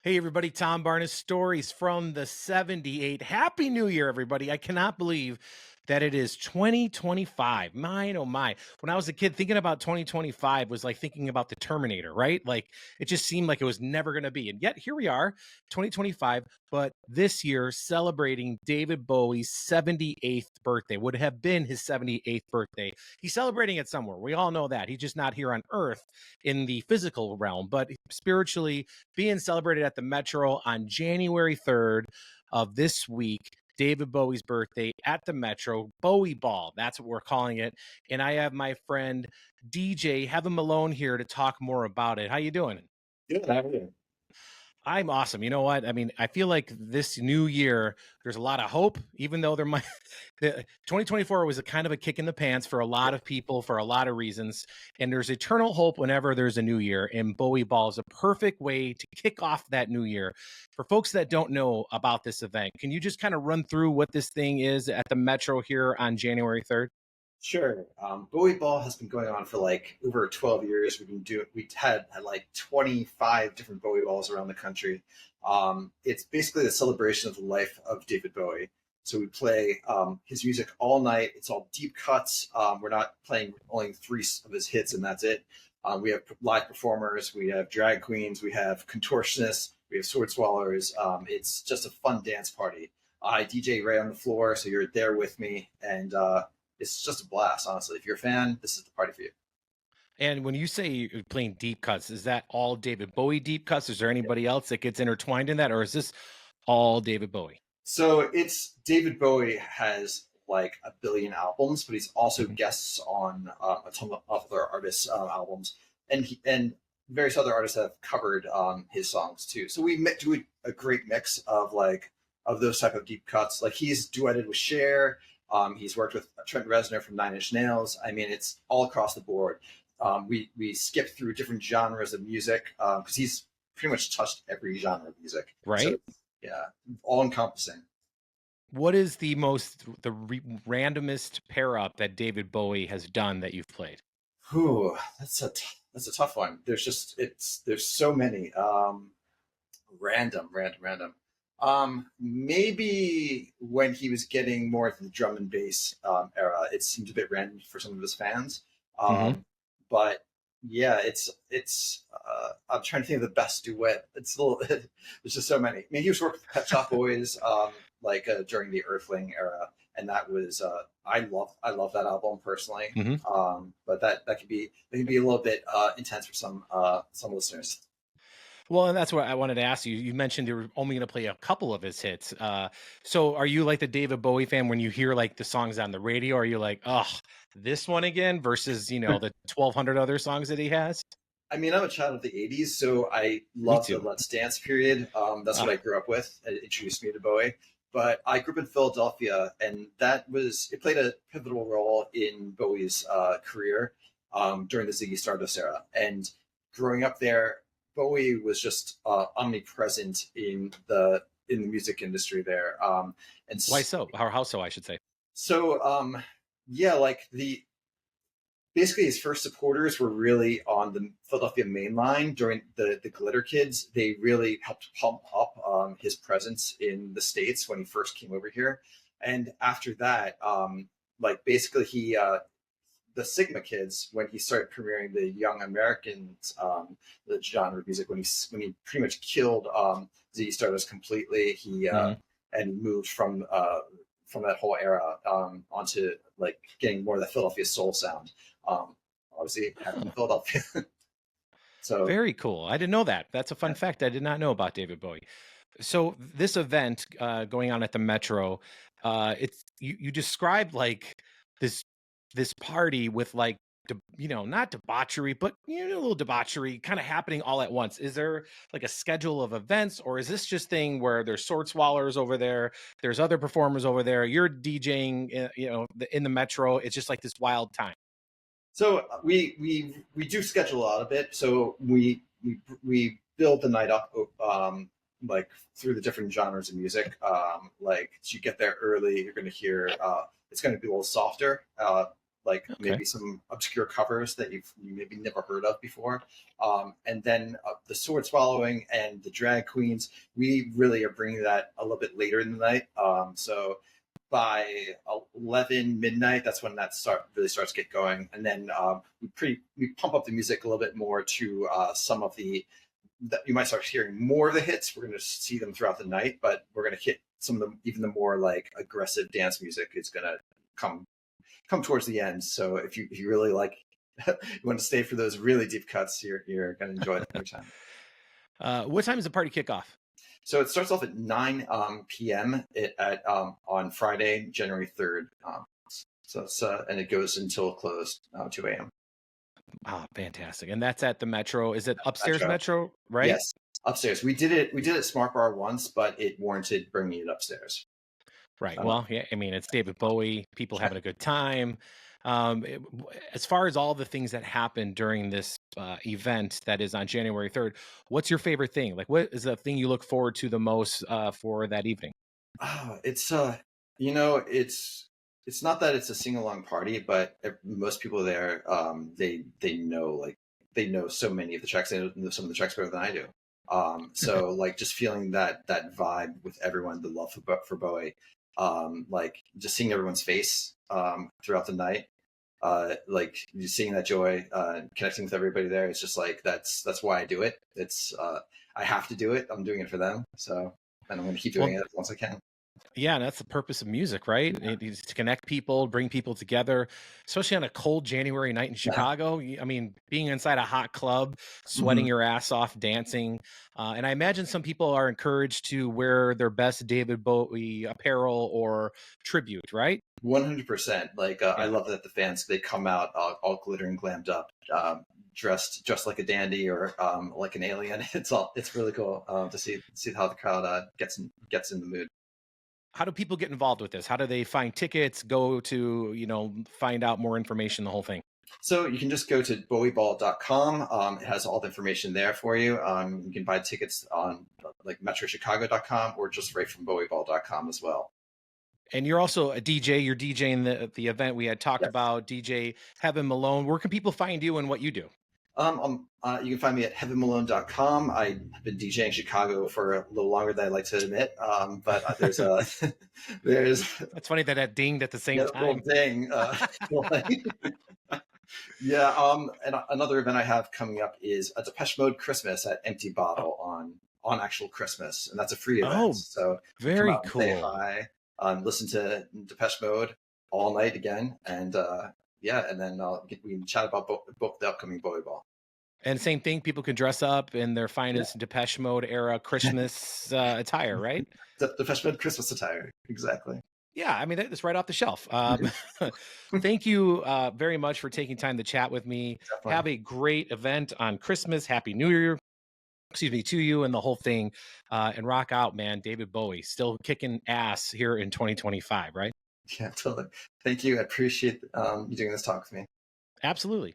Hey everybody, Tom Barnes stories from the 78. Happy New Year, everybody. I cannot believe that it is 2025. Mine, oh my. When I was a kid, thinking about 2025 was like thinking about the Terminator, right? Like it just seemed like it was never going to be. And yet here we are, 2025, but this year celebrating David Bowie's 78th birthday, would have been his 78th birthday. He's celebrating it somewhere. We all know that. He's just not here on Earth in the physical realm, but spiritually being celebrated at the Metro on January 3rd of this week. David Bowie's birthday at the Metro, Bowie Ball. That's what we're calling it. And I have my friend DJ Heaven Malone here to talk more about it. How you doing? Good, how are you? I'm awesome. You know what? I mean, I feel like this new year, there's a lot of hope, even though there might, the 2024 was a kind of a kick in the pants for a lot of people for a lot of reasons. And there's eternal hope whenever there's a new year. And Bowie Ball is a perfect way to kick off that new year. For folks that don't know about this event, can you just kind of run through what this thing is at the Metro here on January 3rd? Sure. Bowie Ball has been going on for like over 12 years. We had like 25 different Bowie Balls around the country. It's basically the celebration of the life of David Bowie. So we play his music all night. It's all deep cuts. We're not playing only three of his hits and that's it. We have live performers. We have drag queens. We have contortionists. We have sword swallowers. It's just a fun dance party. I DJ right on the floor, so you're there with me, and it's just a blast, honestly. If you're a fan, this is the party for you. And when you say you're playing deep cuts, is that all David Bowie deep cuts? Is there anybody else that gets intertwined in that? Or is this all David Bowie? So it's David Bowie has like a billion albums, but he's also Mhm. guests on a ton of other artists' albums, and various other artists have covered his songs too. So we do a great mix of like of those type of deep cuts. Like he's duetted with Cher. He's worked with Trent Reznor from Nine Inch Nails. I mean, it's all across the board. We skip through different genres of music because he's pretty much touched every genre of music. So Right? yeah, all encompassing. What is the randomest pair up that David Bowie has done that you've played? Whew, that's a tough one. There's so many. Random. Maybe when he was getting more into the drum and bass era, it seemed a bit random for some of his fans. Hmm. But yeah, I'm trying to think of the best duet. It's a little. There's just so many. I mean, he was working with Pet Shop Boys, during the Earthling era, and that was I love that album personally. Hmm. But that can be a little bit intense for some listeners. Well, and that's what I wanted to ask you. You mentioned you were only going to play a couple of his hits. So are you like the David Bowie fan when you hear like the songs on the radio? Are you like, oh, this one again versus, the 1,200 other songs that he has? I mean, I'm a child of the '80s, so I Me love the too. Let's Dance period. That's what I Ah, grew up with. It introduced me to Bowie. But I grew up in Philadelphia, and it played a pivotal role in Bowie's career during the Ziggy Stardust era. And growing up there, Bowie was just omnipresent in the music industry there. And why so? How so, I should say. so, yeah, like the basically his first supporters were really on the Philadelphia main line during the Glitter Kids. They really helped pump up his presence in the States when he first came over here. And after that, like basically the Sigma Kids, when he started premiering the Young Americans, the genre of music, when he pretty much killed Z Stardust completely, and moved from that whole era onto like getting more of the Philadelphia soul sound. Um, Obviously, happened in Oh, Philadelphia. So very cool. I didn't know that. That's a fun yeah, fact I did not know about David Bowie. So this event going on at the Metro, it's you described like this this party with like not debauchery, but a little debauchery kind of happening all at once. Is there like a schedule of events, or is this just thing where there's sword swallowers over there, there's other performers over there, you're DJing, in the Metro? It's just like this wild time. we do schedule a lot of it. So we build the night up like through the different genres of music. Like so you get there early, you're going to hear it's going to be a little softer. like Okay. maybe some obscure covers that you maybe never heard of before. And then the sword swallowing and the drag queens, we really are bringing that a little bit later in the night. So by 11 midnight, that's when that really starts to get going. And then we pump up the music a little bit more to some of the that you might start hearing more of the hits. We're going to see them throughout the night, but we're going to hit some of the even the more like aggressive dance music is going to come towards the end. So if you really like you want to stay for those really deep cuts, you're going to enjoy your time. What time does the party kick off? So it starts off at 9 p.m. At on Friday, January 3rd. So it's and it goes until closed 2 a.m. Ah, fantastic. And that's at the Metro. Is it upstairs Metro. Metro, right? Yes, upstairs. We did it at Smart Bar once, but it warranted bringing it upstairs. Right. Uh, Well, yeah, I mean, it's David Bowie, people having a good time. As far as all the things that happened during this event that is on January 3rd, what's your favorite thing? Like, what is the thing you look forward to the most for that evening? it's you know, it's not that it's a sing along party, but most people there, they know like they know so many of the tracks. They know some of the tracks better than I do. So like just feeling that vibe with everyone, the love for Bowie, like just seeing everyone's face throughout the night, like just seeing that joy, connecting with everybody there. It's just like that's why I do it. It's I have to do it. I'm doing it for them. So and I'm going to keep doing Well, it once I can. yeah, and that's the purpose of music, right? It is to connect people, bring people together, especially on a cold January night in Yeah. Chicago. I mean, being inside a hot club, sweating Mhm. your ass off, dancing. And I imagine some people are encouraged to wear their best David Bowie apparel or tribute, right? 100%. Like I Yeah. love that the fans they come out all glittering, glammed up, dressed like a dandy or like an alien. It's really cool to see how the crowd gets in the mood. How do people get involved with this? How do they find tickets, go to, find out more information, the whole thing? So you can just go to bowieball.com. It has all the information there for you. You can buy tickets on like metrochicago.com or just right from bowieball.com as well. And you're also a DJ. You're DJing the event we had talked Yes. about, DJ Heaven Malone. Where can people find you and what you do? You can find me at heavenmalone.com. I have been DJing Chicago for a little longer than I'd like to admit, but there's a there's It's funny that that dinged at the same yeah, little time. thing. Yeah, and another event I have coming up is a Depeche Mode Christmas at Empty Oh, Bottle on actual Christmas, and that's a free event. oh, So you come very out and say cool. hi, listen to Depeche Mode all night again, and yeah, and then we can chat about both the upcoming Bowie Ball. And same thing, people can dress up in their finest Depeche Mode era Christmas attire, right? The Depeche Mode Christmas attire, exactly. Yeah, I mean that's right off the shelf. Thank you very much for taking time to chat with me. Definitely. Have a great event on Christmas. Happy New Year, excuse me, to you and the whole thing. And rock out, man. David Bowie still kicking ass here in 2025, right? Yeah, totally. Thank you. I appreciate you doing this talk with me. Absolutely.